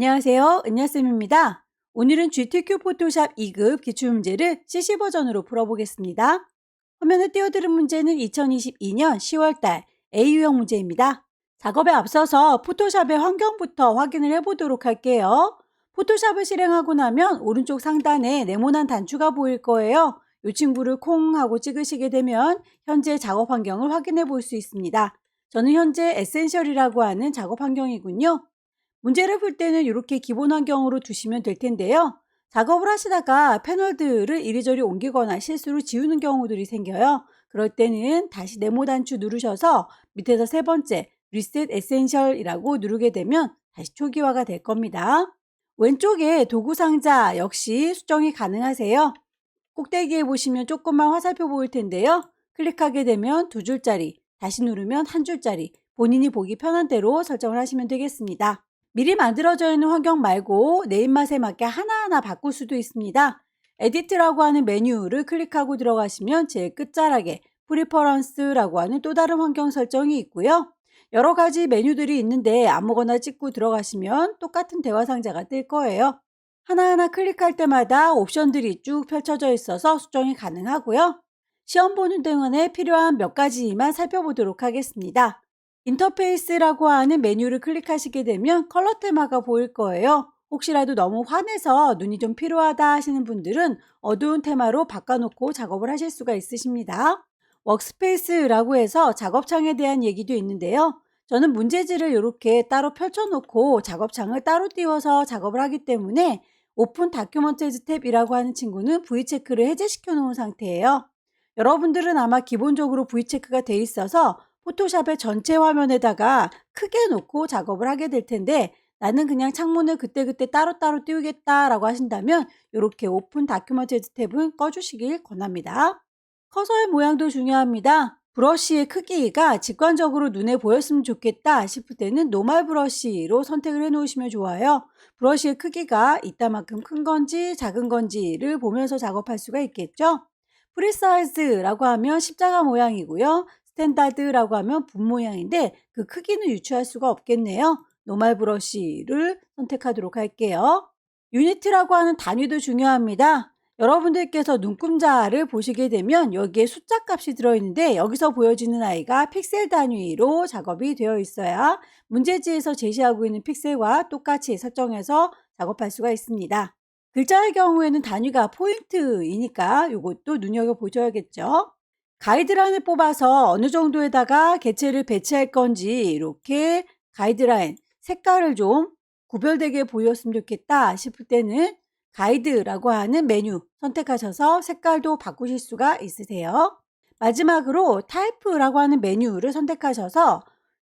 안녕하세요. 은야쌤입니다. 오늘은 GTQ 포토샵 2급 기출문제를 CC 버전으로 풀어보겠습니다. 화면에 띄워드린 문제는 2022년 10월달 A유형 문제입니다. 작업에 앞서서 포토샵의 환경부터 확인을 해보도록 할게요. 포토샵을 실행하고 나면 오른쪽 상단에 네모난 단추가 보일 거예요. 이 친구를 콩 하고 찍으시게 되면 현재 작업 환경을 확인해 볼 수 있습니다. 저는 현재 에센셜이라고 하는 작업 환경이군요. 문제를 풀 때는 이렇게 기본 환경으로 두시면 될 텐데요. 작업을 하시다가 패널들을 이리저리 옮기거나 실수로 지우는 경우들이 생겨요. 그럴 때는 다시 네모 단추 누르셔서 밑에서 세 번째 리셋 에센셜이라고 누르게 되면 다시 초기화가 될 겁니다. 왼쪽에 도구 상자 역시 수정이 가능하세요. 꼭대기에 보시면 조금만 화살표 보일 텐데요. 클릭하게 되면 두 줄짜리, 다시 누르면 한 줄짜리, 본인이 보기 편한 대로 설정을 하시면 되겠습니다. 미리 만들어져 있는 환경 말고 내 입맛에 맞게 하나하나 바꿀 수도 있습니다. 에디트라고 하는 메뉴를 클릭하고 들어가시면 제일 끝자락에 프리퍼런스라고 하는 또 다른 환경 설정이 있고요. 여러 가지 메뉴들이 있는데 아무거나 찍고 들어가시면 똑같은 대화 상자가 뜰 거예요. 하나하나 클릭할 때마다 옵션들이 쭉 펼쳐져 있어서 수정이 가능하고요. 시험 보는 동안에 필요한 몇 가지만 살펴보도록 하겠습니다. 인터페이스라고 하는 메뉴를 클릭하시게 되면 컬러 테마가 보일 거예요. 혹시라도 너무 환해서 눈이 좀 피로하다 하시는 분들은 어두운 테마로 바꿔놓고 작업을 하실 수가 있으십니다. 워크스페이스라고 해서 작업창에 대한 얘기도 있는데요. 저는 문제지를 이렇게 따로 펼쳐놓고 작업창을 따로 띄워서 작업을 하기 때문에 오픈 다큐먼트즈 탭이라고 하는 친구는 V체크를 해제시켜 놓은 상태예요. 여러분들은 아마 기본적으로 V체크가 돼 있어서 포토샵의 전체 화면에다가 크게 놓고 작업을 하게 될 텐데 나는 그냥 창문을 그때그때 따로따로 띄우겠다라고 하신다면 이렇게 오픈 다큐먼트즈 탭은 꺼주시길 권합니다. 커서의 모양도 중요합니다. 브러쉬의 크기가 직관적으로 눈에 보였으면 좋겠다 싶을 때는 노멀 브러쉬로 선택을 해 놓으시면 좋아요. 브러쉬의 크기가 이따만큼 큰 건지 작은 건지를 보면서 작업할 수가 있겠죠. 프리사이즈라고 하면 십자가 모양이고요. 스탠다드라고 하면 분 모양인데 그 크기는 유추할 수가 없겠네요. 노멀 브러쉬를 선택하도록 할게요. 유니트라고 하는 단위도 중요합니다. 여러분들께서 눈금자를 보시게 되면 여기에 숫자 값이 들어있는데 여기서 보여지는 아이가 픽셀 단위로 작업이 되어 있어야 문제지에서 제시하고 있는 픽셀과 똑같이 설정해서 작업할 수가 있습니다. 글자의 경우에는 단위가 포인트이니까 이것도 눈여겨보셔야겠죠. 가이드라인을 뽑아서 어느 정도에다가 개체를 배치할 건지 이렇게 가이드라인 색깔을 좀 구별되게 보였으면 좋겠다 싶을 때는 가이드라고 하는 메뉴 선택하셔서 색깔도 바꾸실 수가 있으세요. 마지막으로 타입라고 하는 메뉴를 선택하셔서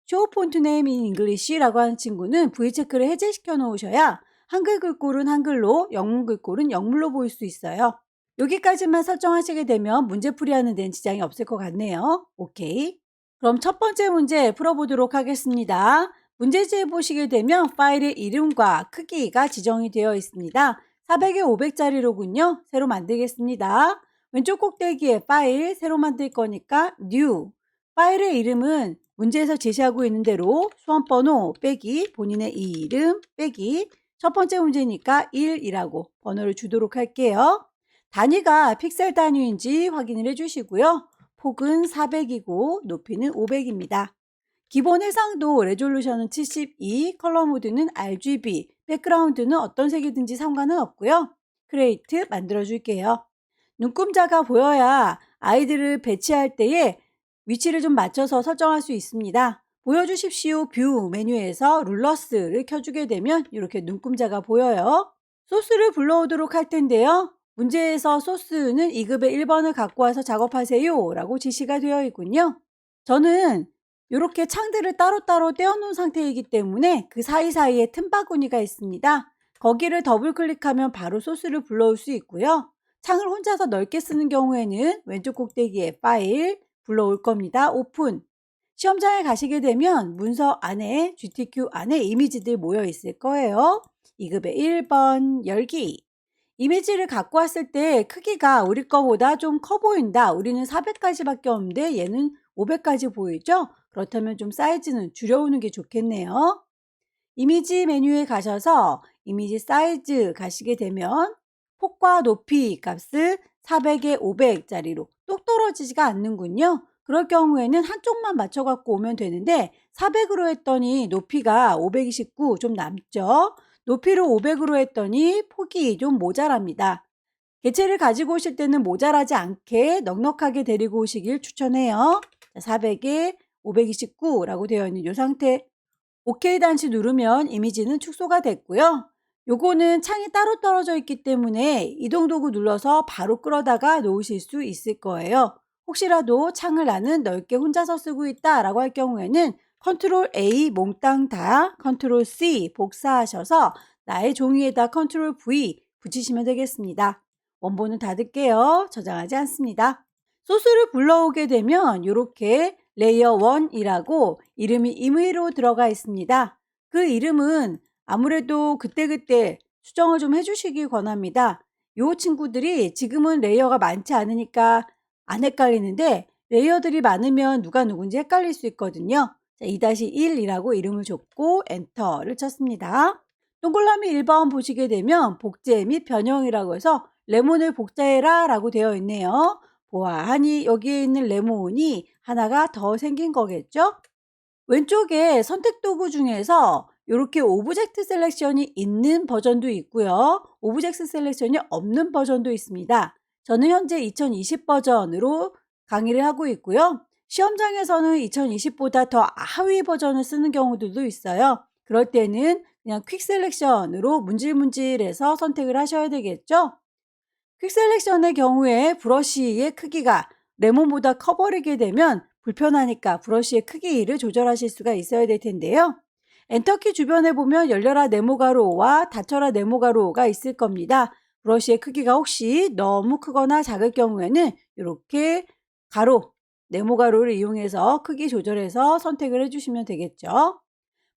Show Font Name in English라고 하는 친구는 V체크를 해제시켜 놓으셔야 한글 글꼴은 한글로, 영문 글꼴은 영문로 보일 수 있어요. 여기까지만 설정하시게 되면 문제풀이 하는 데는 지장이 없을 것 같네요. 오케이. 그럼 첫 번째 문제 풀어보도록 하겠습니다. 문제지에 보시게 되면 파일의 이름과 크기가 지정이 되어 있습니다. 400에 500짜리로군요. 새로 만들겠습니다. 왼쪽 꼭대기에 파일 새로 만들 거니까 new. 파일의 이름은 문제에서 제시하고 있는 대로 수험번호 빼기 본인의 이름 빼기 첫 번째 문제니까 1이라고 번호를 주도록 할게요. 단위가 픽셀 단위인지 확인을 해주시고요. 폭은 400이고 높이는 500입니다. 기본 해상도 레졸루션은 72, 컬러 모드는 RGB, 백그라운드는 어떤 색이든지 상관은 없고요. 크레이트 만들어줄게요. 눈금자가 보여야 아이들을 배치할 때에 위치를 좀 맞춰서 설정할 수 있습니다. 보여주십시오 뷰 메뉴에서 룰러스를 켜주게 되면 이렇게 눈금자가 보여요. 소스를 불러오도록 할 텐데요. 문제에서 소스는 2급의 1번을 갖고 와서 작업하세요 라고 지시가 되어 있군요. 저는 이렇게 창들을 따로따로 떼어놓은 상태이기 때문에 그 사이사이에 틈바구니가 있습니다. 거기를 더블 클릭하면 바로 소스를 불러올 수 있고요. 창을 혼자서 넓게 쓰는 경우에는 왼쪽 꼭대기에 파일 불러올 겁니다. 오픈. 시험장에 가시게 되면 문서 안에 GTQ 안에 이미지들 모여 있을 거예요. 2급의 1번 열기. 이미지를 갖고 왔을 때 크기가 우리 거보다 좀 커 보인다. 우리는 400까지밖에 없는데 얘는 500까지 보이죠? 그렇다면 좀 사이즈는 줄여오는 게 좋겠네요. 이미지 메뉴에 가셔서 이미지 사이즈 가시게 되면 폭과 높이 값을 400에 500짜리로 똑 떨어지지가 않는군요. 그럴 경우에는 한쪽만 맞춰갖고 오면 되는데 400으로 했더니 높이가 529 좀 남죠. 높이를 500으로 했더니 폭이 좀 모자랍니다. 개체를 가지고 오실 때는 모자라지 않게 넉넉하게 데리고 오시길 추천해요. 400에 529라고 되어 있는 이 상태. OK 단시 누르면 이미지는 축소가 됐고요. 요거는 창이 따로 떨어져 있기 때문에 이동 도구 눌러서 바로 끌어다가 놓으실 수 있을 거예요. 혹시라도 창을 나는 넓게 혼자서 쓰고 있다라고 할 경우에는 컨트롤 A 몽땅 다, 컨트롤 C 복사하셔서 나의 종이에다 컨트롤 V 붙이시면 되겠습니다. 원본은 닫을게요. 저장하지 않습니다. 소스를 불러오게 되면 이렇게 레이어 1이라고 이름이 임의로 들어가 있습니다. 그 이름은 아무래도 그때그때 수정을 좀 해주시길 권합니다. 요 친구들이 지금은 레이어가 많지 않으니까 안 헷갈리는데 레이어들이 많으면 누가 누군지 헷갈릴 수 있거든요. 2-1이라고 이름을 줬고 엔터를 쳤습니다. 동글라미 1번 보시게 되면 복제 및 변형이라고 해서 레몬을 복제해라 라고 되어 있네요. 보아하니 여기에 있는 레몬이 하나가 더 생긴 거겠죠? 왼쪽에 선택 도구 중에서 이렇게 오브젝트 셀렉션이 있는 버전도 있고요. 오브젝트 셀렉션이 없는 버전도 있습니다. 저는 현재 2020 버전으로 강의를 하고 있고요. 시험장에서는 2020보다 더 하위 버전을 쓰는 경우들도 있어요. 그럴 때는 그냥 퀵 셀렉션으로 문질문질해서 선택을 하셔야 되겠죠? 퀵 셀렉션의 경우에 브러쉬의 크기가 레몬보다 커버리게 되면 불편하니까 브러쉬의 크기를 조절하실 수가 있어야 될 텐데요. 엔터키 주변에 보면 열려라 네모가루와 닫혀라 네모가루가 있을 겁니다. 브러쉬의 크기가 혹시 너무 크거나 작을 경우에는 이렇게 가로, 네모가루를 이용해서 크기 조절해서 선택을 해주시면 되겠죠.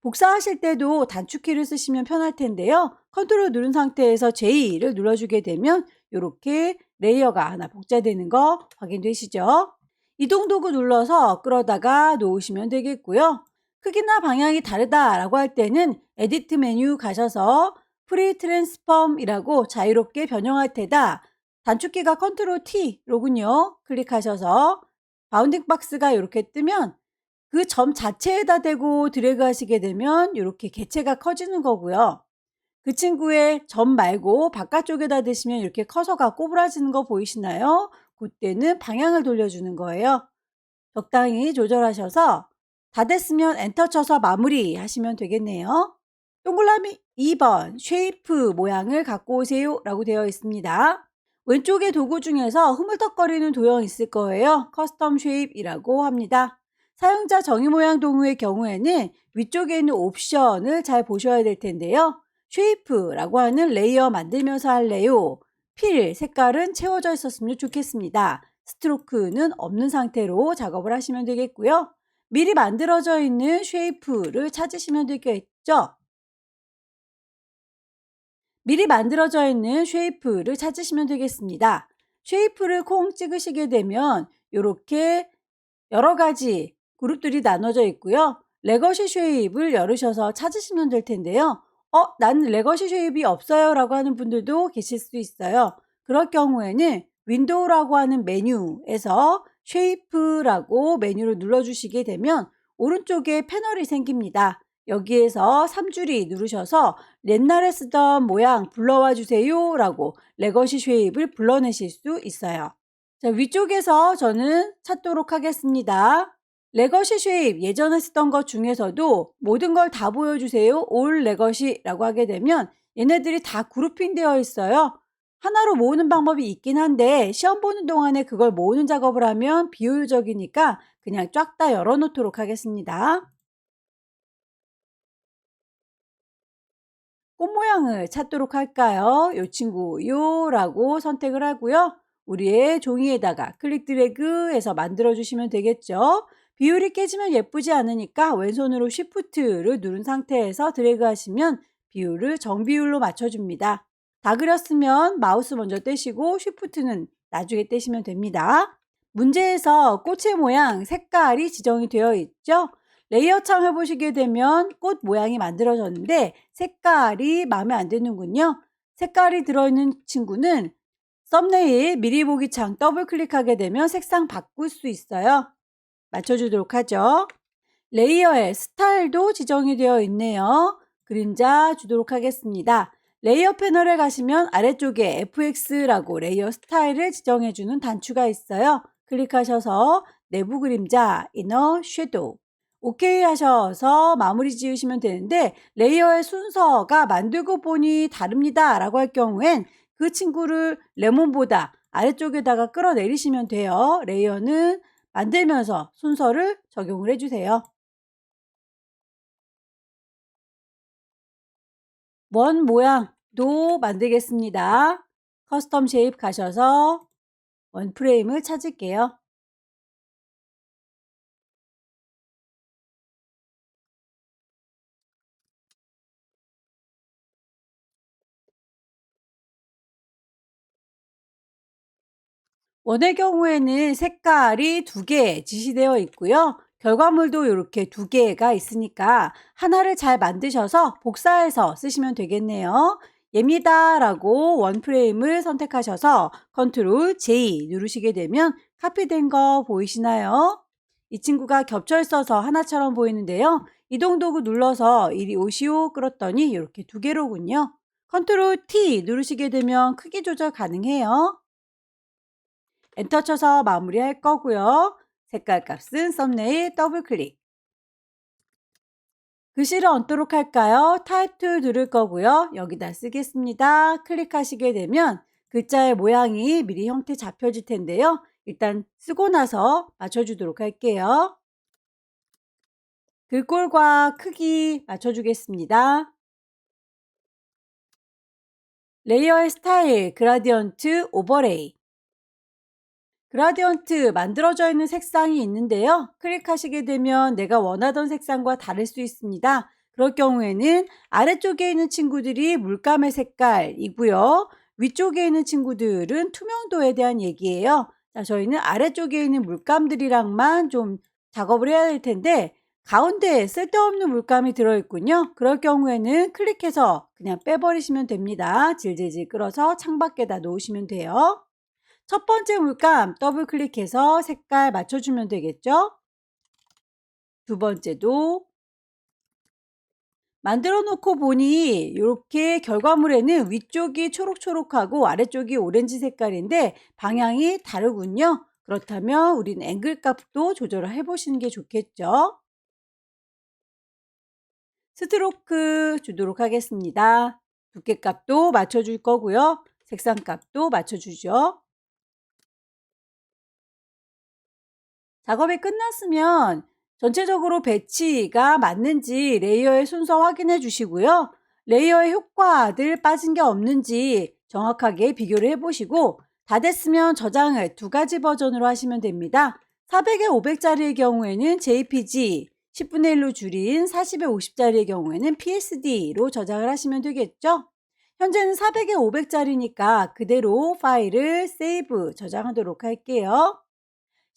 복사하실 때도 단축키를 쓰시면 편할 텐데요. 컨트롤 누른 상태에서 J를 눌러주게 되면 이렇게 레이어가 하나 복제되는 거 확인되시죠? 이동 도구 눌러서 끌어다가 놓으시면 되겠고요. 크기나 방향이 다르다라고 할 때는 에디트 메뉴 가셔서 프리 트랜스폼이라고 자유롭게 변형할 테다. 단축키가 컨트롤 T로군요. 클릭하셔서 바운딩 박스가 이렇게 뜨면 그 점 자체에다 대고 드래그 하시게 되면 이렇게 개체가 커지는 거고요. 그 친구의 점 말고 바깥쪽에다 대시면 이렇게 커서가 꼬부라지는 거 보이시나요? 그때는 방향을 돌려주는 거예요. 적당히 조절하셔서 다 됐으면 엔터 쳐서 마무리 하시면 되겠네요. 동그라미 2번 쉐이프 모양을 갖고 오세요 라고 되어 있습니다. 왼쪽의 도구 중에서 흐물떡거리는 도형 있을 거예요. 커스텀 쉐입이라고 합니다. 사용자 정의 모양 동의 경우에는 위쪽에 있는 옵션을 잘 보셔야 될 텐데요. 쉐이프라고 하는 레이어 만들면서 할래요. 필 색깔은 채워져 있었으면 좋겠습니다. 스트로크는 없는 상태로 작업을 하시면 되겠고요. 미리 만들어져 있는 쉐이프를 찾으시면 되겠죠. 미리 만들어져 있는 쉐이프를 찾으시면 되겠습니다. 쉐이프를 콩 찍으시게 되면 이렇게 여러 가지 그룹들이 나눠져 있고요. 레거시 쉐입을 열으셔서 찾으시면 될 텐데요. 나는 레거시 쉐입이 없어요 라고 하는 분들도 계실 수 있어요. 그럴 경우에는 윈도우라고 하는 메뉴에서 쉐이프라고 메뉴를 눌러주시게 되면 오른쪽에 패널이 생깁니다. 여기에서 3줄이 누르셔서 옛날에 쓰던 모양 불러와 주세요 라고 레거시 쉐입을 불러내실 수 있어요. 자, 위쪽에서 저는 찾도록 하겠습니다. 레거시 쉐입 예전에 쓰던 것 중에서도 모든 걸 다 보여주세요. 올 레거시라고 하게 되면 얘네들이 다 그룹핑 되어 있어요. 하나로 모으는 방법이 있긴 한데 시험 보는 동안에 그걸 모으는 작업을 하면 비효율적이니까 그냥 쫙 다 열어놓도록 하겠습니다. 꽃 모양을 찾도록 할까요? 요 친구 요라고 선택을 하고요. 우리의 종이에다가 클릭 드래그 해서 만들어 주시면 되겠죠. 비율이 깨지면 예쁘지 않으니까 왼손으로 Shift를 누른 상태에서 드래그 하시면 비율을 정비율로 맞춰줍니다. 다 그렸으면 마우스 먼저 떼시고 Shift는 나중에 떼시면 됩니다. 문제에서 꽃의 모양 색깔이 지정이 되어 있죠. 레이어 창을 보시게 되면 꽃 모양이 만들어졌는데 색깔이 마음에 안 드는군요. 색깔이 들어있는 친구는 썸네일 미리 보기 창 더블 클릭하게 되면 색상 바꿀 수 있어요. 맞춰주도록 하죠. 레이어의 스타일도 지정이 되어 있네요. 그림자 주도록 하겠습니다. 레이어 패널에 가시면 아래쪽에 FX라고 레이어 스타일을 지정해주는 단추가 있어요. 클릭하셔서 내부 그림자, 이너 섀도우 OK 하셔서 마무리 지으시면 되는데 레이어의 순서가 만들고 보니 다릅니다 라고 할 경우엔 그 친구를 레몬보다 아래쪽에다가 끌어내리시면 돼요. 레이어는 만들면서 순서를 적용을 해주세요. 원 모양도 만들겠습니다. 커스텀 쉐입 가셔서 원 프레임을 찾을게요. 원의 경우에는 색깔이 2개 지시되어 있고요. 결과물도 이렇게 2개가 있으니까 하나를 잘 만드셔서 복사해서 쓰시면 되겠네요. 얘입니다 라고 원 프레임을 선택하셔서 컨트롤 J 누르시게 되면 카피된 거 보이시나요? 이 친구가 겹쳐 있어서 하나처럼 보이는데요. 이동 도구 눌러서 이리 오시오 끌었더니 이렇게 2개로군요. 컨트롤 T 누르시게 되면 크기 조절 가능해요. 엔터 쳐서 마무리할 거고요. 색깔 값은 썸네일 더블 클릭. 글씨를 얹도록 할까요? 타입 툴 누를 거고요. 여기다 쓰겠습니다. 클릭하시게 되면 글자의 모양이 미리 형태 잡혀질 텐데요. 일단 쓰고 나서 맞춰주도록 할게요. 글꼴과 크기 맞춰주겠습니다. 레이어의 스타일, 그라디언트, 오버레이. 그라디언트 만들어져 있는 색상이 있는데요. 클릭하시게 되면 내가 원하던 색상과 다를 수 있습니다. 그럴 경우에는 아래쪽에 있는 친구들이 물감의 색깔이고요. 위쪽에 있는 친구들은 투명도에 대한 얘기예요. 자, 저희는 아래쪽에 있는 물감들이랑만 좀 작업을 해야 될 텐데 가운데에 쓸데없는 물감이 들어있군요. 그럴 경우에는 클릭해서 그냥 빼버리시면 됩니다. 질질질 끌어서 창밖에다 놓으시면 돼요. 첫 번째 물감 더블 클릭해서 색깔 맞춰주면 되겠죠? 두 번째도 만들어 놓고 보니 이렇게 결과물에는 위쪽이 초록초록하고 아래쪽이 오렌지 색깔인데 방향이 다르군요. 그렇다면 우리는 앵글 값도 조절을 해보시는 게 좋겠죠? 스트로크 주도록 하겠습니다. 두께 값도 맞춰줄 거고요. 색상 값도 맞춰주죠. 작업이 끝났으면 전체적으로 배치가 맞는지 레이어의 순서 확인해 주시고요. 레이어의 효과들 빠진 게 없는지 정확하게 비교를 해보시고 다 됐으면 저장을 2가지 버전으로 하시면 됩니다. 400에 500짜리의 경우에는 JPG, 10분의 1로 줄인 40에 50짜리의 경우에는 PSD로 저장을 하시면 되겠죠. 현재는 400에 500짜리니까 그대로 파일을 세이브 저장하도록 할게요.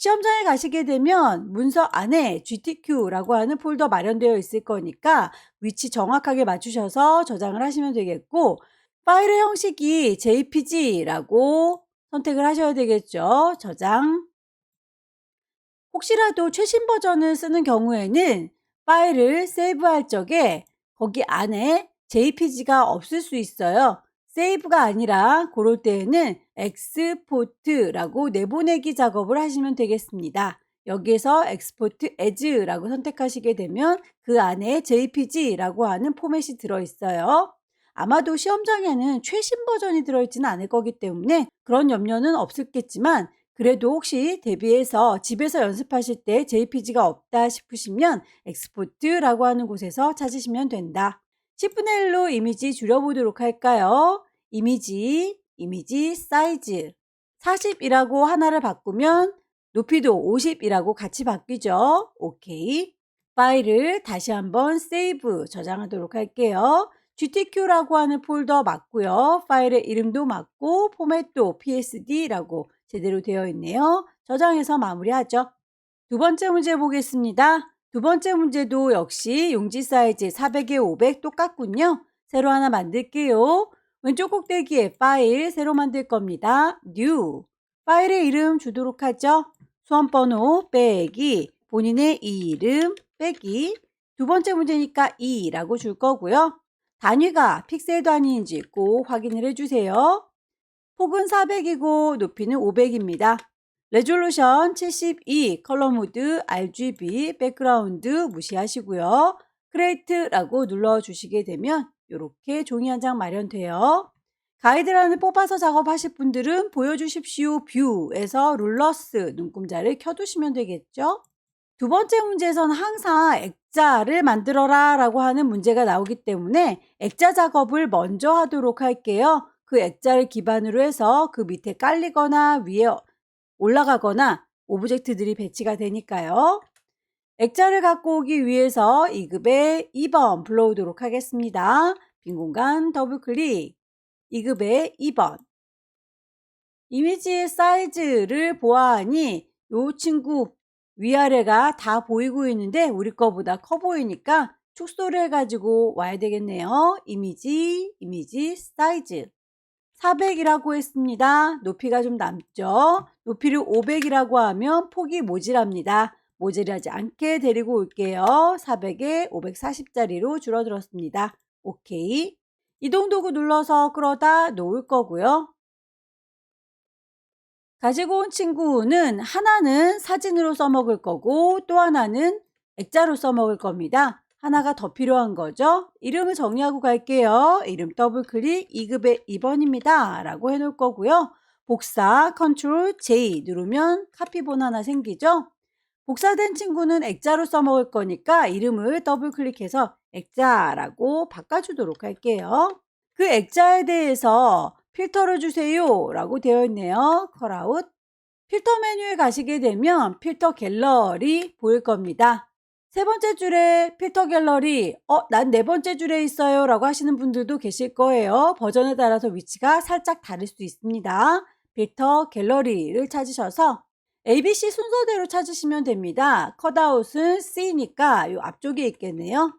시험장에 가시게 되면 문서 안에 GTQ라고 하는 폴더 마련되어 있을 거니까 위치 정확하게 맞추셔서 저장을 하시면 되겠고 파일의 형식이 JPG라고 선택을 하셔야 되겠죠. 저장. 혹시라도 최신 버전을 쓰는 경우에는 파일을 세이브할 적에 거기 안에 JPG가 없을 수 있어요. 세이브가 아니라 그럴 때에는 엑스포트라고 내보내기 작업을 하시면 되겠습니다. 여기에서 엑스포트 as라고 선택하시게 되면 그 안에 JPG라고 하는 포맷이 들어있어요. 아마도 시험장에는 최신 버전이 들어있지는 않을 거기 때문에 그런 염려는 없었겠지만 그래도 혹시 대비해서 집에서 연습하실 때 JPG가 없다 싶으시면 엑스포트라고 하는 곳에서 찾으시면 된다. 10분의 1로 이미지 줄여보도록 할까요? 이미지 사이즈 40이라고 하나를 바꾸면 높이도 50이라고 같이 바뀌죠. 오케이. 파일을 다시 한번 세이브 저장하도록 할게요. GTQ라고 하는 폴더 맞고요. 파일의 이름도 맞고 포맷도 PSD라고 제대로 되어 있네요. 저장해서 마무리하죠. 두 번째 문제 보겠습니다. 두 번째 문제도 역시 용지 사이즈 400에 500 똑같군요. 새로 하나 만들게요. 왼쪽 꼭대기에 파일 새로 만들 겁니다. New. 파일의 이름 주도록 하죠. 수험번호 빼기 본인의 이름 빼기 두 번째 문제니까 2라고 줄 거고요. 단위가 픽셀 단위인지 꼭 확인을 해주세요. 폭은 400이고 높이는 500입니다. 레졸루션 72, 컬러 모드, RGB, 백그라운드 무시하시고요. 크레이트라고 눌러주시게 되면 이렇게 종이 한 장 마련돼요. 가이드라인을 뽑아서 작업하실 분들은 보여주십시오 뷰에서 룰러스 눈금자를 켜두시면 되겠죠. 두 번째 문제에서는 항상 액자를 만들어라 라고 하는 문제가 나오기 때문에 액자 작업을 먼저 하도록 할게요. 그 액자를 기반으로 해서 그 밑에 깔리거나 위에 올라가거나 오브젝트들이 배치가 되니까요. 액자를 갖고 오기 위해서 2급의 2번 불러오도록 하겠습니다. 빈 공간 더블 클릭 2급의 2번 이미지의 사이즈를 보아하니 이 친구 위아래가 다 보이고 있는데 우리 거보다 커 보이니까 축소를 해가지고 와야 되겠네요. 이미지 사이즈 400이라고 했습니다. 높이가 좀 남죠. 높이를 500이라고 하면 폭이 모질합니다. 모질하지 않게 데리고 올게요. 400에 540짜리로 줄어들었습니다. 오케이. 이동 도구 눌러서 끌어다 놓을 거고요. 가지고 온 친구는 하나는 사진으로 써먹을 거고 또 하나는 액자로 써먹을 겁니다. 하나가 더 필요한 거죠. 이름을 정리하고 갈게요. 이름 더블 클릭 2급의 2번입니다. 라고 해놓을 거고요. 복사 컨트롤 J 누르면 카피본 하나 생기죠. 복사된 친구는 액자로 써먹을 거니까 이름을 더블 클릭해서 액자라고 바꿔주도록 할게요. 그 액자에 대해서 필터를 주세요 라고 되어 있네요. 컬아웃. 필터 메뉴에 가시게 되면 필터 갤러리 보일 겁니다. 세 번째 줄에 필터 갤러리, 난 네 번째 줄에 있어요 라고 하시는 분들도 계실 거예요. 버전에 따라서 위치가 살짝 다를 수 있습니다. 필터 갤러리를 찾으셔서 ABC 순서대로 찾으시면 됩니다. 컷아웃은 C니까 이 앞쪽에 있겠네요.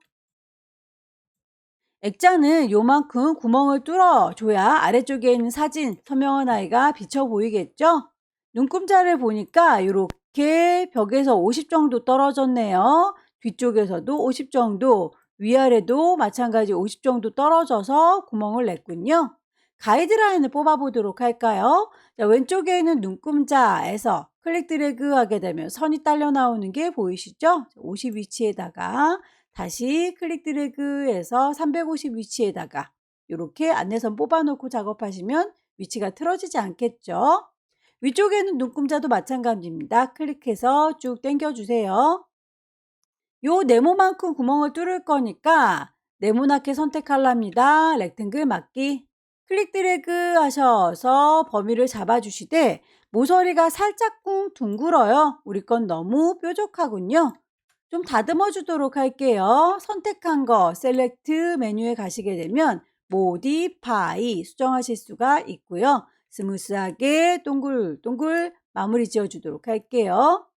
액자는 요만큼 구멍을 뚫어줘야 아래쪽에 있는 사진, 선명한 아이가 비쳐 보이겠죠? 눈금자를 보니까 이렇게 벽에서 50 정도 떨어졌네요. 뒤쪽에서도 50 정도, 위아래도 마찬가지 50 정도 떨어져서 구멍을 냈군요. 가이드라인을 뽑아보도록 할까요? 자, 왼쪽에 있는 눈금자에서 클릭 드래그 하게 되면 선이 딸려 나오는 게 보이시죠? 50 위치에다가 다시 클릭 드래그해서 350 위치에다가 이렇게 안내선 뽑아놓고 작업하시면 위치가 틀어지지 않겠죠. 위쪽에는 눈금자도 마찬가지입니다. 클릭해서 쭉 당겨주세요. 요 네모만큼 구멍을 뚫을 거니까 네모나게 선택하랍니다. 렉탱글 맞기. 클릭 드래그 하셔서 범위를 잡아주시되 모서리가 살짝 둥글어요. 우리 건 너무 뾰족하군요. 좀 다듬어 주도록 할게요. 선택한 거 셀렉트 메뉴에 가시게 되면 모디파이 수정하실 수가 있고요. 스무스하게 동글동글 마무리 지어 주도록 할게요.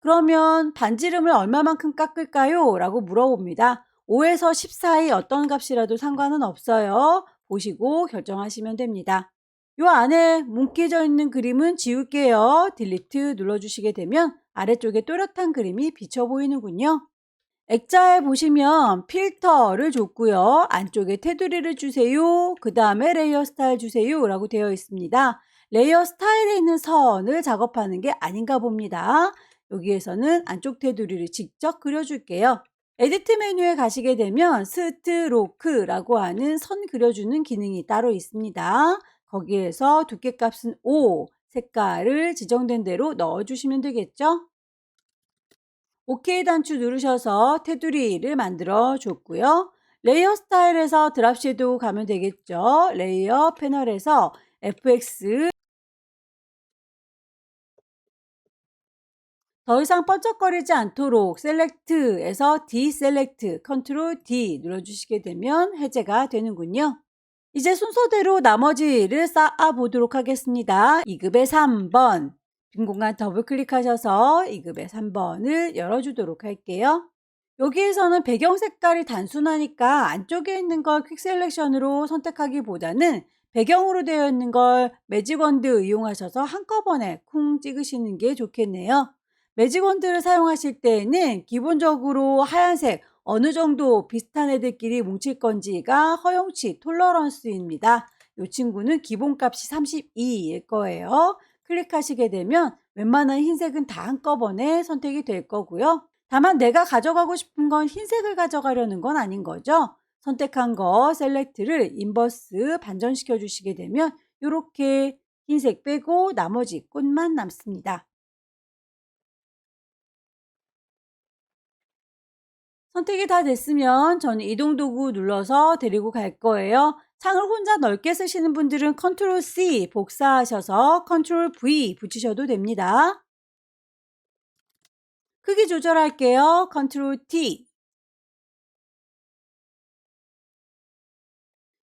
그러면 반지름을 얼마만큼 깎을까요? 라고 물어봅니다. 5에서 10 사이 어떤 값이라도 상관은 없어요. 보시고 결정하시면 됩니다. 요 안에 뭉개져 있는 그림은 지울게요. 딜리트 눌러주시게 되면 아래쪽에 또렷한 그림이 비쳐 보이는군요. 액자에 보시면 필터를 줬고요. 안쪽에 테두리를 주세요. 그 다음에 레이어 스타일 주세요 라고 되어 있습니다. 레이어 스타일에 있는 선을 작업하는 게 아닌가 봅니다. 여기에서는 안쪽 테두리를 직접 그려줄게요. 에디트 메뉴에 가시게 되면 스트로크라고 하는 선 그려주는 기능이 따로 있습니다. 거기에서 두께값은 5, 색깔을 지정된 대로 넣어주시면 되겠죠. OK 단추 누르셔서 테두리를 만들어 줬고요. 레이어 스타일에서 드랍 섀도우 가면 되겠죠. 레이어 패널에서 FX 더 이상 번쩍거리지 않도록 셀렉트에서 디셀렉트 컨트롤 D 눌러주시게 되면 해제가 되는군요. 이제 순서대로 나머지를 쌓아 보도록 하겠습니다. 2급의 3번 빈 공간 더블 클릭하셔서 2급의 3번을 열어주도록 할게요. 여기에서는 배경 색깔이 단순하니까 안쪽에 있는 걸 퀵 셀렉션으로 선택하기보다는 배경으로 되어 있는 걸 매직 원드 이용하셔서 한꺼번에 쿵 찍으시는 게 좋겠네요. 매직 원드를 사용하실 때에는 기본적으로 하얀색 어느 정도 비슷한 애들끼리 뭉칠 건지가 허용치 톨러런스입니다. 이 친구는 기본값이 32일 거예요. 클릭하시게 되면 웬만한 흰색은 다 한꺼번에 선택이 될 거고요. 다만 내가 가져가고 싶은 건 흰색을 가져가려는 건 아닌 거죠. 선택한 거 셀렉트를 인버스 반전시켜 주시게 되면 이렇게 흰색 빼고 나머지 꽃만 남습니다. 선택이 다 됐으면 저는 이동 도구 눌러서 데리고 갈 거예요. 창을 혼자 넓게 쓰시는 분들은 컨트롤 C 복사하셔서 컨트롤 V 붙이셔도 됩니다. 크기 조절할게요. 컨트롤 T.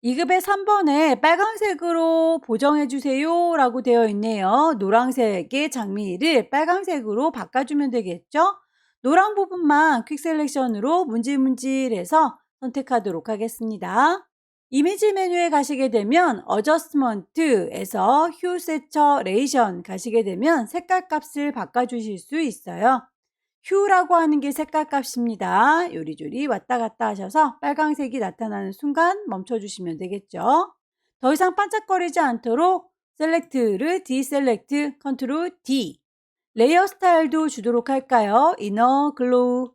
2급의 3번에 빨간색으로 보정해 주세요 라고 되어 있네요. 노란색의 장미를 빨간색으로 바꿔주면 되겠죠? 노란 부분만 퀵 셀렉션으로 문질문질해서 선택하도록 하겠습니다. 이미지 메뉴에 가시게 되면 어저스먼트에서 휴 세처레이션 가시게 되면 색깔 값을 바꿔주실 수 있어요. 휴라고 하는 게 색깔 값입니다. 요리조리 왔다 갔다 하셔서 빨강색이 나타나는 순간 멈춰주시면 되겠죠. 더 이상 반짝거리지 않도록 셀렉트를 디셀렉트 컨트롤 D. 레이어 스타일도 주도록 할까요? 이너 글로우.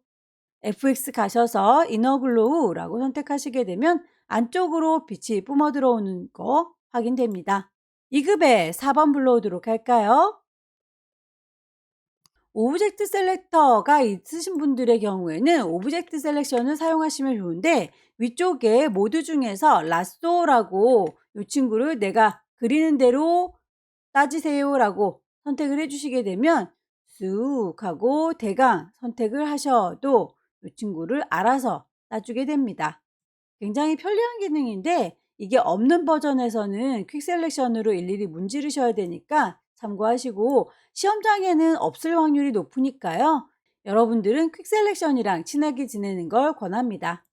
FX 가셔서 이너 글로우라고 선택하시게 되면 안쪽으로 빛이 뿜어 들어오는 거 확인됩니다. 2급에 4번 불러오도록 할까요? 오브젝트 셀렉터가 있으신 분들의 경우에는 오브젝트 셀렉션을 사용하시면 좋은데 위쪽에 모드 중에서 라쏘라고 이 친구를 내가 그리는 대로 따지세요 라고 선택을 해주시게 되면 쑥 하고 대강 선택을 하셔도 이 친구를 알아서 따주게 됩니다. 굉장히 편리한 기능인데 이게 없는 버전에서는 퀵 셀렉션으로 일일이 문지르셔야 되니까 참고하시고 시험장에는 없을 확률이 높으니까요. 여러분들은 퀵 셀렉션이랑 친하게 지내는 걸 권합니다.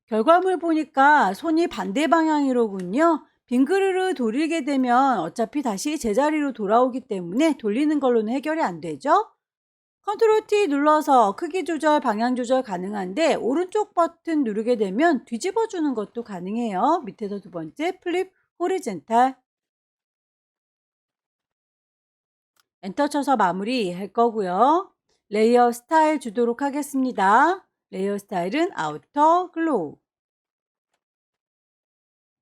결과물 보니까 손이 반대 방향이로군요. 빙그르르 돌리게 되면 어차피 다시 제자리로 돌아오기 때문에 돌리는 걸로는 해결이 안 되죠. 컨트롤 T 눌러서 크기 조절, 방향 조절 가능한데 오른쪽 버튼 누르게 되면 뒤집어 주는 것도 가능해요. 밑에서 두 번째 플립 호리젠탈 엔터 쳐서 마무리 할 거고요. 레이어 스타일 주도록 하겠습니다. 레이어 스타일은 아우터 글로우.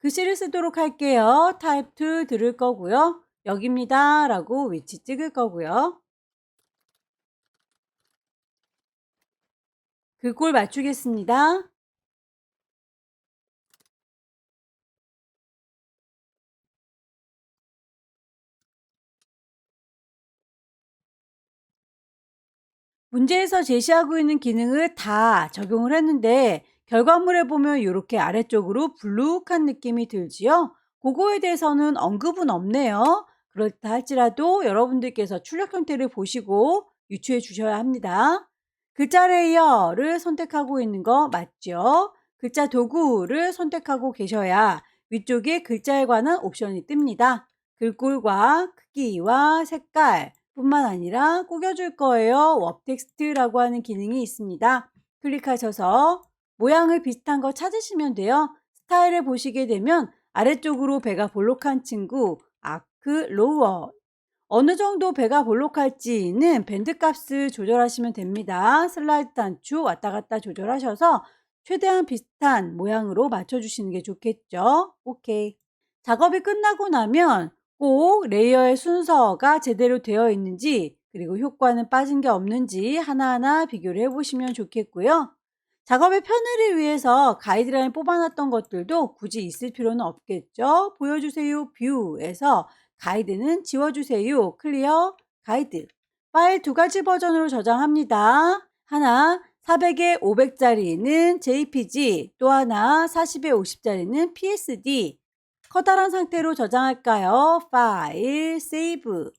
글씨를 쓰도록 할게요. 타입 2 들을 거고요. 여기입니다 라고 위치 찍을 거고요. 글꼴 맞추겠습니다. 문제에서 제시하고 있는 기능을 다 적용을 했는데 결과물에 보면 이렇게 아래쪽으로 불룩한 느낌이 들지요. 그거에 대해서는 언급은 없네요. 그렇다 할지라도 여러분들께서 출력 형태를 보시고 유추해 주셔야 합니다. 글자 레이어를 선택하고 있는 거 맞죠? 글자 도구를 선택하고 계셔야 위쪽에 글자에 관한 옵션이 뜹니다. 글꼴과 크기와 색깔, 뿐만 아니라 꾸겨줄 거예요. 워 텍스트라고 하는 기능이 있습니다. 클릭하셔서 모양을 비슷한 거 찾으시면 돼요. 스타일을 보시게 되면 아래쪽으로 배가 볼록한 친구 아크 로워 어느 정도 배가 볼록할지는 밴드 값을 조절하시면 됩니다. 슬라이드 단추 왔다 갔다 조절하셔서 최대한 비슷한 모양으로 맞춰주시는 게 좋겠죠. 오케이. 작업이 끝나고 나면 꼭 레이어의 순서가 제대로 되어 있는지 그리고 효과는 빠진 게 없는지 하나하나 비교를 해보시면 좋겠고요. 작업의 편의를 위해서 가이드라인 뽑아놨던 것들도 굳이 있을 필요는 없겠죠. 보여주세요 뷰에서 가이드는 지워주세요 클리어 가이드 파일 두 가지 버전으로 저장합니다. 하나 400에 500짜리는 JPG, 또 하나 40에 50짜리는 PSD. 커다란 상태로 저장할까요? 파일, 세이브.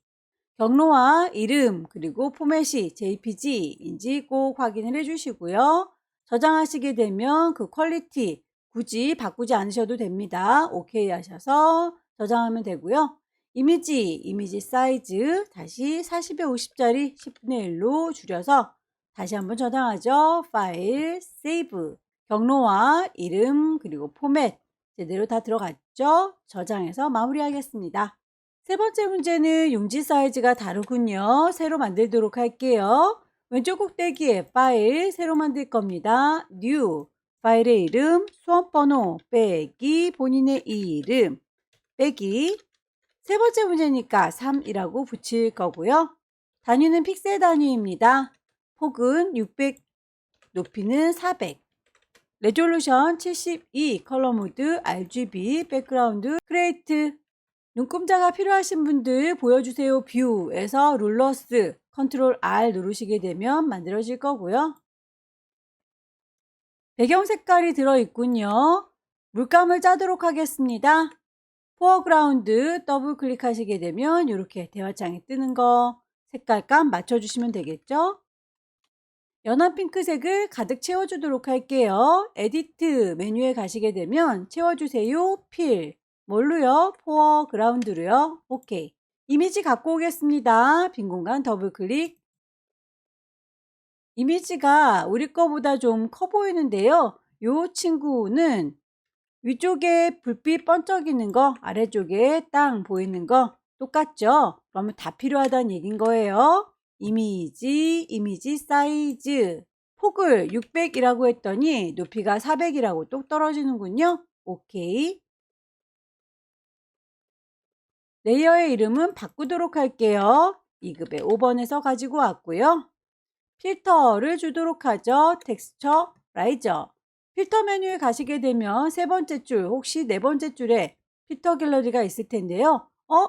경로와 이름 그리고 포맷이 JPG인지 꼭 확인을 해주시고요. 저장하시게 되면 그 퀄리티 굳이 바꾸지 않으셔도 됩니다. 오케이 하셔서 저장하면 되고요. 이미지 사이즈 다시 40에 50짜리 10분의 1로 줄여서 다시 한번 저장하죠. 파일, 세이브, 경로와 이름 그리고 포맷 제대로 다 들어갔죠? 저장해서 마무리하겠습니다. 세 번째 문제는 용지 사이즈가 다르군요. 새로 만들도록 할게요. 왼쪽 꼭대기에 파일 새로 만들 겁니다. New 파일의 이름, 수험번호 빼기 본인의 이름 빼기 세 번째 문제니까 3이라고 붙일 거고요. 단위는 픽셀 단위입니다. 폭은 600, 높이는 400. 레졸루션 72, 컬러 모드, RGB, 백그라운드, 크레이트. 눈금자가 필요하신 분들 보여주세요 뷰에서 룰러스 컨트롤 R 누르시게 되면 만들어질 거고요. 배경 색깔이 들어있군요. 물감을 짜도록 하겠습니다. 포어그라운드 더블 클릭하시게 되면 이렇게 대화창에 뜨는 거 색깔감 맞춰주시면 되겠죠. 연한 핑크색을 가득 채워주도록 할게요. 에디트 메뉴에 가시게 되면 채워주세요 필 뭘로요? 포어그라운드로요. 오케이. 이미지 갖고 오겠습니다. 빈 공간 더블 클릭. 이미지가 우리 거보다 좀 커 보이는데요. 이 친구는 위쪽에 불빛 번쩍이는 거, 아래쪽에 땅 보이는 거 똑같죠? 그러면 다 필요하다는 얘기인 거예요. 이미지 사이즈. 폭을 600이라고 했더니 높이가 400이라고 똑 떨어지는군요. 오케이. 레이어의 이름은 바꾸도록 할게요. 2급의 5번에서 가지고 왔고요. 필터를 주도록 하죠. 텍스처, 라이저. 필터 메뉴에 가시게 되면 세 번째 줄, 혹시 네 번째 줄에 필터 갤러리가 있을 텐데요.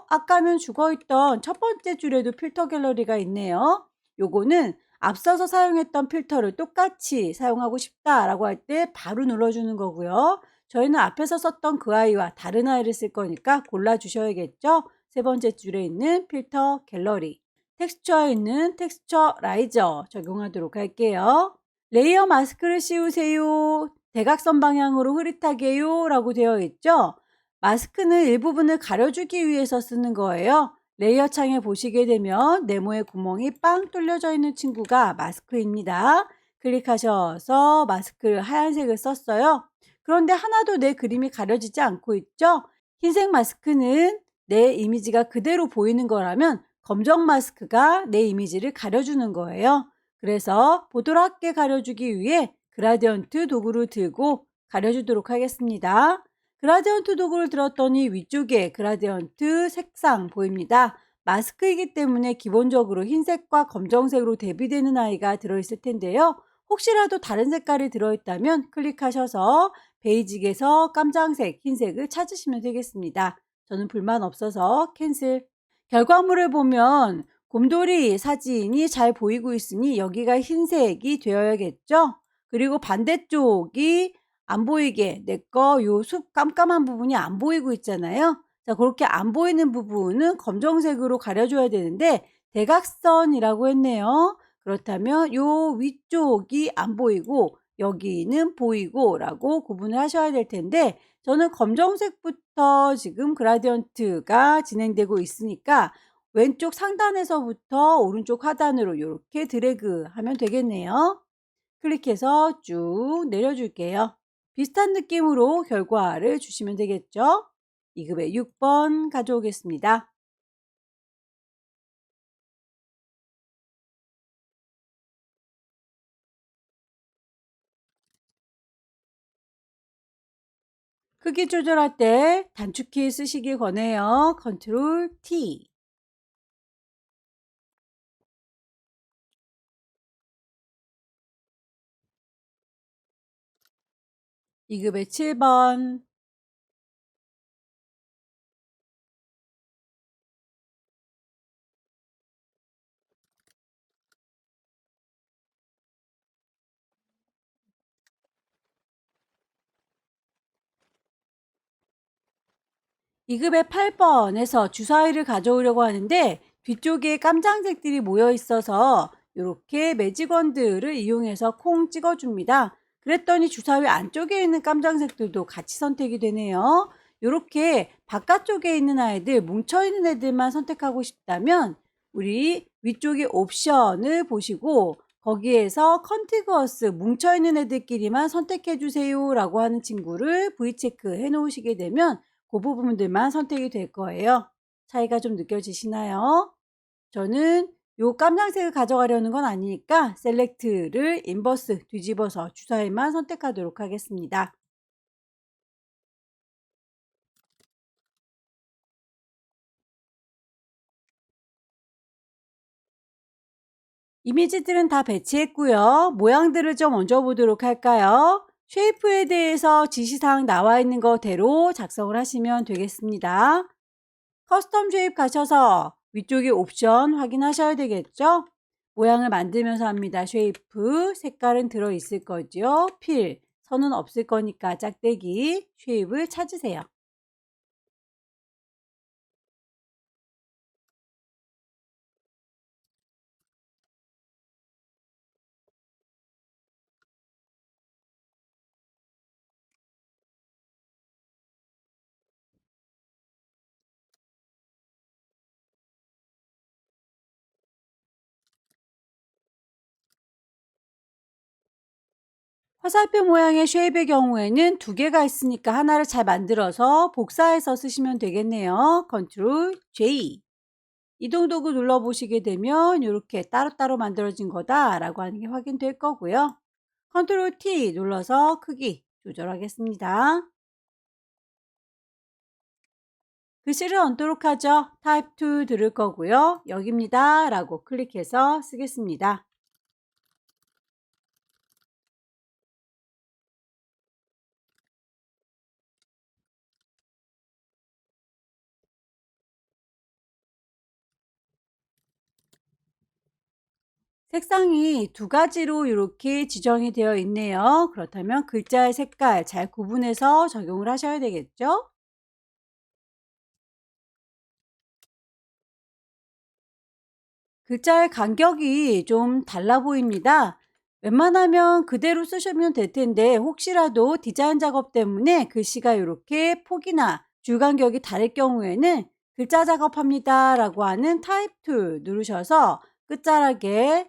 아까는 죽어있던 첫 번째 줄에도 필터 갤러리가 있네요. 요거는 앞서서 사용했던 필터를 똑같이 사용하고 싶다라고 할 때 바로 눌러주는 거고요. 저희는 앞에서 썼던 그 아이와 다른 아이를 쓸 거니까 골라주셔야겠죠. 세 번째 줄에 있는 필터 갤러리. 텍스처에 있는 텍스처 라이저 적용하도록 할게요. 레이어 마스크를 씌우세요. 대각선 방향으로 흐릿하게요 라고 되어 있죠. 마스크는 일부분을 가려주기 위해서 쓰는 거예요. 레이어 창에 보시게 되면 네모의 구멍이 빵 뚫려져 있는 친구가 마스크입니다. 클릭하셔서 마스크를 하얀색을 썼어요. 그런데 하나도 내 그림이 가려지지 않고 있죠. 흰색 마스크는 내 이미지가 그대로 보이는 거라면 검정 마스크가 내 이미지를 가려주는 거예요. 그래서 보드랍게 가려주기 위해 그라디언트 도구를 들고 가려주도록 하겠습니다. 그라디언트 도구를 들었더니 위쪽에 그라디언트 색상 보입니다. 마스크이기 때문에 기본적으로 흰색과 검정색으로 대비되는 아이가 들어있을 텐데요. 혹시라도 다른 색깔이 들어있다면 클릭하셔서 베이직에서 깜장색, 흰색을 찾으시면 되겠습니다. 저는 불만 없어서 캔슬. 결과물을 보면 곰돌이 사진이 잘 보이고 있으니 여기가 흰색이 되어야겠죠? 그리고 반대쪽이 안 보이게 내 거 요 숲 깜깜한 부분이 안 보이고 있잖아요. 자, 그렇게 안 보이는 부분은 검정색으로 가려줘야 되는데 대각선이라고 했네요. 그렇다면 요 위쪽이 안 보이고 여기는 보이고 라고 구분을 하셔야 될 텐데 저는 검정색부터 지금 그라디언트가 진행되고 있으니까 왼쪽 상단에서부터 오른쪽 하단으로 이렇게 드래그 하면 되겠네요. 클릭해서 쭉 내려줄게요. 비슷한 느낌으로 결과를 주시면 되겠죠. 2급의 6번 가져오겠습니다. 크기 조절할 때 단축키 쓰시길 권해요. 컨트롤 T. 2급의 7번. 2급의 8번에서 주사위를 가져오려고 하는데 뒤쪽에 깜장색들이 모여 있어서 이렇게 매직원들을 이용해서 콩 찍어줍니다. 그랬더니 주사위 안쪽에 있는 깜장색들도 같이 선택이 되네요. 이렇게 바깥쪽에 있는 아이들, 뭉쳐있는 애들만 선택하고 싶다면 우리 위쪽에 옵션을 보시고 거기에서 컨티구어스 뭉쳐있는 애들끼리만 선택해주세요 라고 하는 친구를 V체크 해 놓으시게 되면 그 부분들만 선택이 될 거예요. 차이가 좀 느껴지시나요? 저는 요 깜장색을 가져가려는 건 아니니까 셀렉트를 인버스 뒤집어서 주사위만 선택하도록 하겠습니다. 이미지들은 다 배치했고요. 모양들을 좀 얹어보도록 할까요? 쉐이프에 대해서 지시사항 나와 있는 거대로 작성을 하시면 되겠습니다. 커스텀 쉐입 가셔서 위쪽에 옵션 확인하셔야 되겠죠? 모양을 만들면서 합니다. 쉐이프, 색깔은 들어있을 거죠. 필, 선은 없을 거니까 짝대기, 쉐입을 찾으세요. 화살표 모양의 쉐입의 경우에는 두 개가 있으니까 하나를 잘 만들어서 복사해서 쓰시면 되겠네요. 컨트롤 J. 이동 도구 눌러보시게 되면 이렇게 따로따로 만들어진 거다라고 하는 게 확인될 거고요. 컨트롤 T 눌러서 크기 조절하겠습니다. 글씨를 얹도록 하죠. 타입 2 들을 거고요. 여기입니다 라고 클릭해서 쓰겠습니다. 색상이 두 가지로 이렇게 지정이 되어 있네요. 그렇다면 글자의 색깔 잘 구분해서 적용을 하셔야 되겠죠? 글자의 간격이 좀 달라 보입니다. 웬만하면 그대로 쓰시면 될 텐데 혹시라도 디자인 작업 때문에 글씨가 이렇게 폭이나 줄 간격이 다를 경우에는 글자 작업합니다 라고 하는 타입 2 누르셔서 끝자락에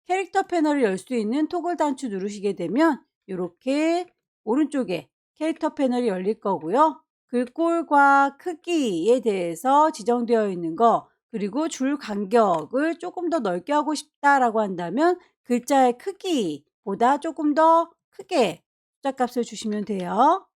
캐릭터 패널을 열 수 있는 토글 단추 누르시게 되면 이렇게 오른쪽에 캐릭터 패널이 열릴 거고요. 글꼴과 크기에 대해서 지정되어 있는 거 그리고 줄 간격을 조금 더 넓게 하고 싶다라고 한다면 글자의 크기보다 조금 더 크게 숫자 값을 주시면 돼요.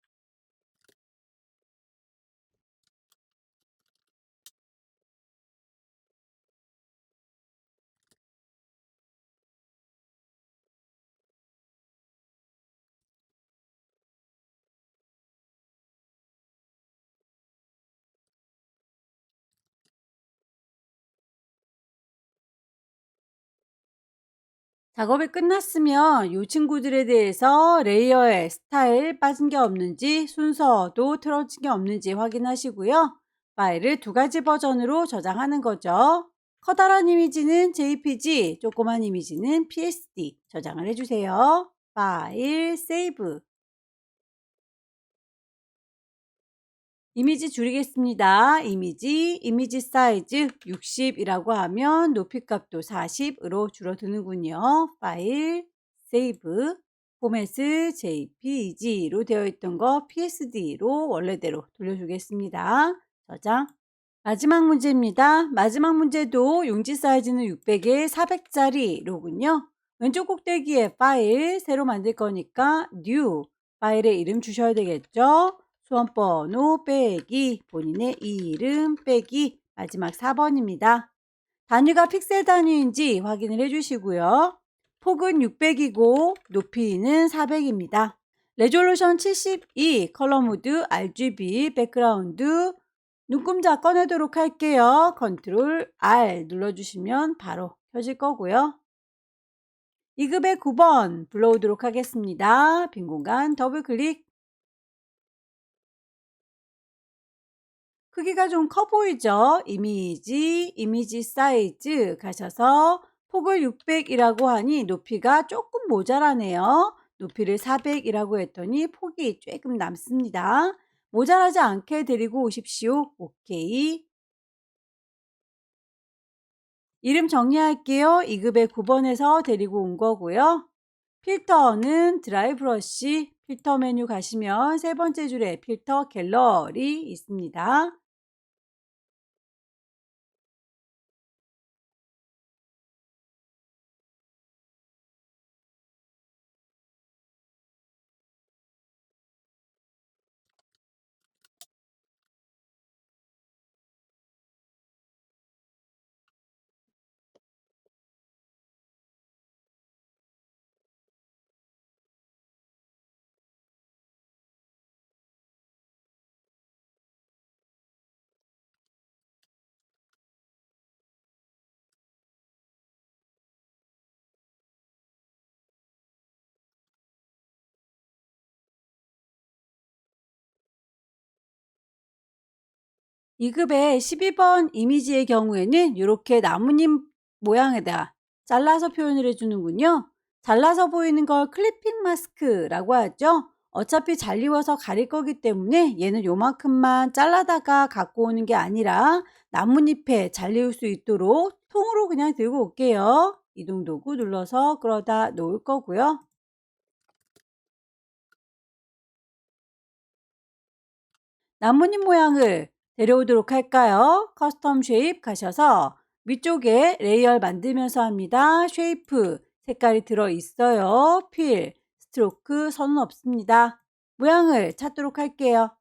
작업이 끝났으면 이 친구들에 대해서 레이어의 스타일 빠진 게 없는지 순서도 틀어진 게 없는지 확인하시고요. 파일을 두 가지 버전으로 저장하는 거죠. 커다란 이미지는 JPG, 조그만 이미지는 PSD 저장을 해주세요. 파일, 세이브. 이미지 줄이겠습니다. 이미지 사이즈 60이라고 하면 높이 값도 40으로 줄어드는군요. 파일, 세이브, 포맷을 JPEG로 되어 있던 거 PSD로 원래대로 돌려주겠습니다. 저장. 마지막 문제입니다. 마지막 문제도 용지 사이즈는 600에 400짜리로군요. 왼쪽 꼭대기에 파일 새로 만들 거니까 new 파일의 이름 주셔야 되겠죠. 수험번호 빼기 본인의 이름 빼기 마지막 4번입니다. 단위가 픽셀 단위인지 확인을 해주시고요. 폭은 600이고 높이는 400입니다. 레졸루션 72 컬러 모드 RGB 백그라운드 눈금자 꺼내도록 할게요. 컨트롤 R 눌러주시면 바로 켜질 거고요. 2급의 9번 불러오도록 하겠습니다. 빈 공간 더블 클릭. 크기가 좀 커 보이죠? 이미지 사이즈 가셔서 폭을 600이라고 하니 높이가 조금 모자라네요. 높이를 400이라고 했더니 폭이 조금 남습니다. 모자라지 않게 데리고 오십시오. 오케이. 이름 정리할게요. 2급의 9번에서 데리고 온 거고요. 필터는 드라이 브러쉬, 필터 메뉴 가시면 세 번째 줄에 필터 갤러리 있습니다. 이 급의 12번 이미지의 경우에는 이렇게 나뭇잎 모양에다 잘라서 표현을 해주는군요. 잘라서 보이는 걸 클리핑 마스크라고 하죠. 어차피 잘 입어서 가릴 거기 때문에 얘는 요만큼만 잘라다가 갖고 오는 게 아니라 나뭇잎에 잘 입을 수 있도록 통으로 그냥 들고 올게요. 이동 도구 눌러서 끌어다 놓을 거고요. 나뭇잎 모양을 데려오도록 할까요? 커스텀 쉐입 가셔서 위쪽에 레이어 만들면서 합니다. 쉐이프 색깔이 들어 있어요. 필, 스트로크 선은 없습니다. 모양을 찾도록 할게요.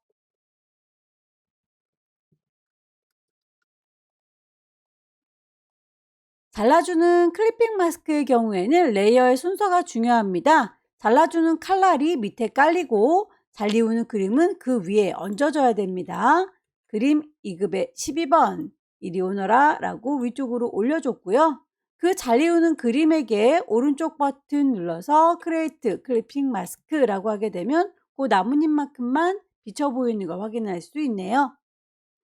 잘라주는 클리핑 마스크의 경우에는 레이어의 순서가 중요합니다. 잘라주는 칼날이 밑에 깔리고 잘리우는 그림은 그 위에 얹어져야 됩니다. 그림 2급의 12번 이리 오너라 라고 위쪽으로 올려줬고요. 그 잘리우는 그림에게 오른쪽 버튼 눌러서 크레이트 클리핑 마스크라고 하게 되면 그 나뭇잎만큼만 비쳐 보이는 걸 확인할 수 있네요.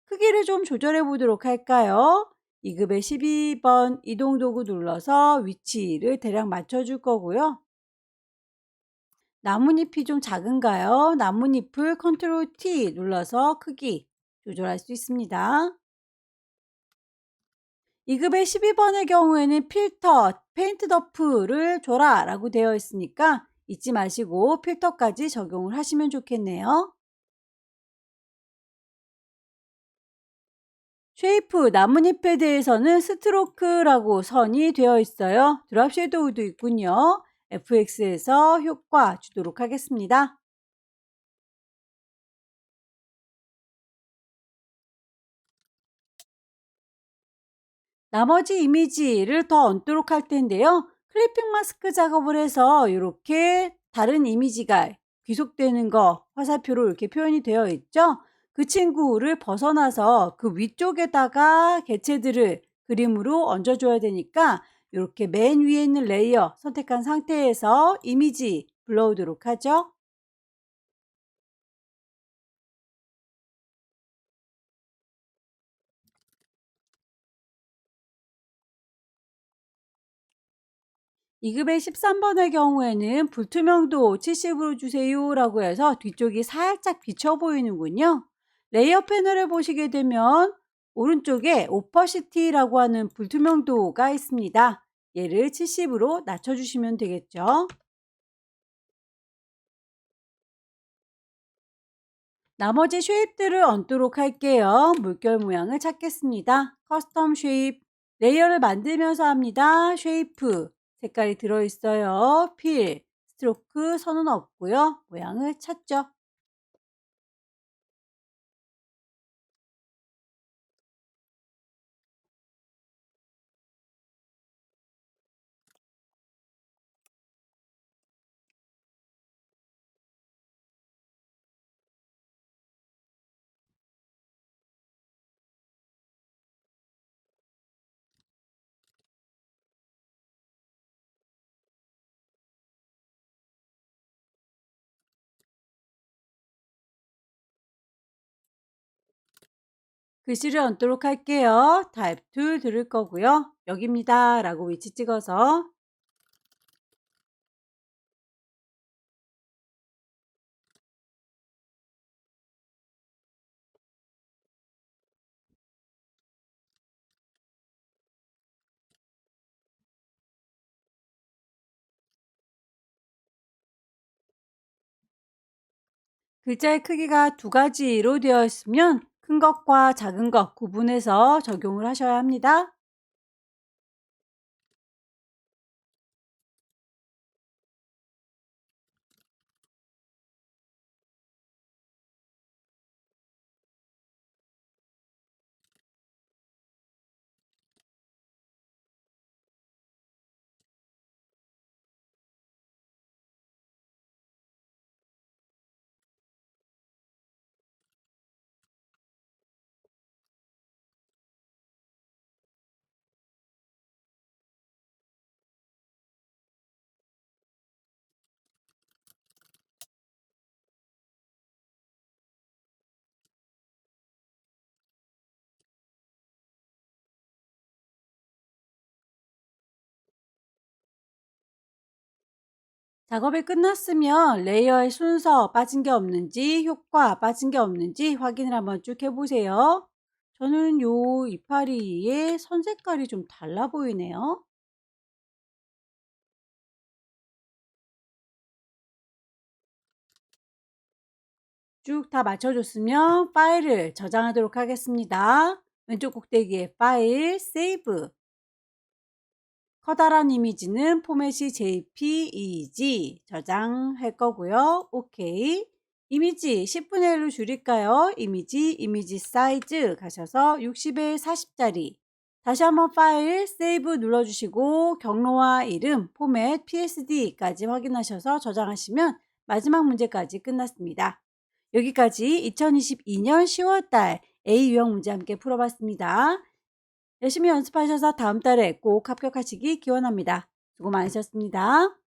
크기를 좀 조절해 보도록 할까요? 2급의 12번 이동 도구 눌러서 위치를 대략 맞춰줄 거고요. 나뭇잎이 좀 작은가요? 나뭇잎을 컨트롤 T 눌러서 크기 조절할 수 있습니다. 2급의 12번의 경우에는 필터, 페인트 덮프를 줘라 라고 되어 있으니까 잊지 마시고 필터까지 적용을 하시면 좋겠네요. 쉐이프 나뭇잎에 대해서는 스트로크라고 선이 되어 있어요. 드랍 섀도우도 있군요. FX에서 효과 주도록 하겠습니다. 나머지 이미지를 더 얹도록 할 텐데요. 클리핑 마스크 작업을 해서 이렇게 다른 이미지가 귀속되는 거 화살표로 이렇게 표현이 되어 있죠. 그 친구를 벗어나서 그 위쪽에다가 개체들을 그림으로 얹어줘야 되니까 이렇게 맨 위에 있는 레이어 선택한 상태에서 이미지 불러오도록 하죠. 2급의 13번의 경우에는 불투명도 70으로 주세요라고 해서 뒤쪽이 살짝 비쳐 보이는군요. 레이어 패널을 보시게 되면 오른쪽에 오퍼시티라고 하는 불투명도가 있습니다. 얘를 70으로 낮춰주시면 되겠죠. 나머지 쉐입들을 얹도록 할게요. 물결 모양을 찾겠습니다. 커스텀 쉐입 레이어를 만들면서 합니다. 쉐이프 색깔이 들어있어요. 필 스트로크 선은 없고요. 모양을 찾죠. 글씨를 얹도록 할게요. 타입 툴 들을 거고요. 여기입니다 라고 위치 찍어서 글자의 크기가 두 가지로 되어 있으면 큰 것과 작은 것 구분해서 적용을 하셔야 합니다. 작업이 끝났으면 레이어의 순서 빠진 게 없는지 효과 빠진 게 없는지 확인을 한번 쭉 해보세요. 저는 요 이파리의 선 색깔이 좀 달라 보이네요. 쭉 다 맞춰줬으면 파일을 저장하도록 하겠습니다. 왼쪽 꼭대기에 파일, 세이브. 커다란 이미지는 포맷이 JPEG 저장할 거고요. 오케이. 이미지 10분의 1로 줄일까요? 이미지 사이즈 가셔서 60에 40짜리. 다시 한번 파일 세이브 눌러주시고 경로와 이름, 포맷, PSD까지 확인하셔서 저장하시면 마지막 문제까지 끝났습니다. 여기까지 2022년 10월달 A 유형 문제 함께 풀어봤습니다. 열심히 연습하셔서 다음 달에 꼭 합격하시기 기원합니다. 수고 많으셨습니다.